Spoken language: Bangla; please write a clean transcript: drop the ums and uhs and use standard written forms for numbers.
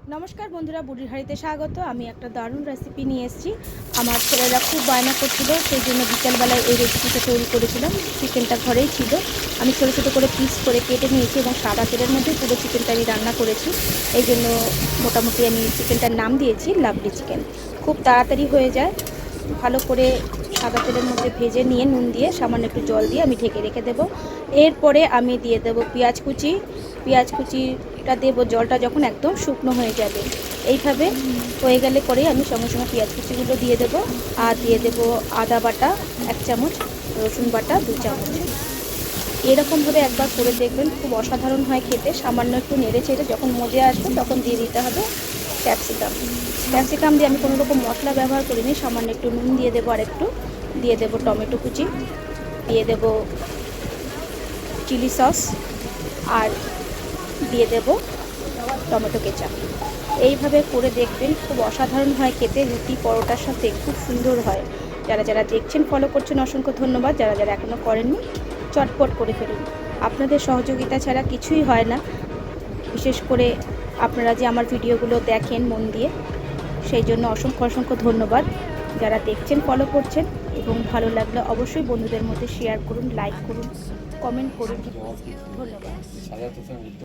নমস্কার বন্ধুরা, বুড়ির হাড়িতে স্বাগত। আমি একটা দারুণ রেসিপি নিয়ে এসেছি। আমার ছেলেরা খুব বায়না করছিল, সেই জন্য বিকেলবেলায় এই রেসিপিটা তৈরি করেছিলাম। চিকেনটা ঘরেই ছিল, আমি ছোটো ছোটো করে পিস করে কেটে নিয়েছি এবং সাদা তেলের মধ্যে পুরো চিকেনটা আমি রান্না করেছি। এই জন্য মোটামুটি আমি চিকেনটার নাম দিয়েছি লাভলি চিকেন। খুব তাড়াতাড়ি হয়ে যায়। ভালো করে সাদা তেলের মধ্যে ভেজে নিয়ে নুন দিয়ে সামান্য একটু জল দিয়ে আমি ঢেকে রেখে দেবো। এরপরে আমি দিয়ে দেবো পেঁয়াজ কুচিটা দেবো জলটা যখন একদম শুকনো হয়ে যাবে। এইভাবে হয়ে গেলে পরে আমি সঙ্গে সঙ্গে পেঁয়াজ কুচিগুলো দিয়ে দেবো। আর দিয়ে দেবো আদা বাটা 1 চামচ, রসুন বাটা 2 চামচ। এরকমভাবে একবার করে দেখবেন, খুব অসাধারণ হয় খেতে। সামান্য একটু নেড়ে চেড়ে যখন মজে আসবে তখন দিয়ে দিতে হবে ক্যাপসিকাম দিয়ে আমি কোনো রকম মশলা ব্যবহার করিনি। সামান্য একটু নুন দিয়ে দেবো, আর একটু দিয়ে দেবো টমেটো কুচি, দিয়ে দেবো চিলি সস, আর দিয়ে দেবো টমেটো কেচাপ। এইভাবে করে দেখবেন, খুব অসাধারণ হয় খেতে। রুটি পরোটার সাথে খুব সুন্দর হয়। যারা যারা দেখছেন, ফলো করছেন, অসংখ্য ধন্যবাদ। যারা যারা এখনও করেননি, চটপট করে ফেলুন। আপনাদের সহযোগিতা ছাড়া কিছুই হয় না। বিশেষ করে আপনারা যে আমার ভিডিওগুলো দেখেন মন দিয়ে, সেই জন্য অসংখ্য অসংখ্য ধন্যবাদ। যারা দেখছেন, ফলো করছেন, এবং ভালো লাগলে অবশ্যই বন্ধুদের মধ্যে শেয়ার করুন, লাইক করুন, কমেন্ট করুন। ধন্যবাদ।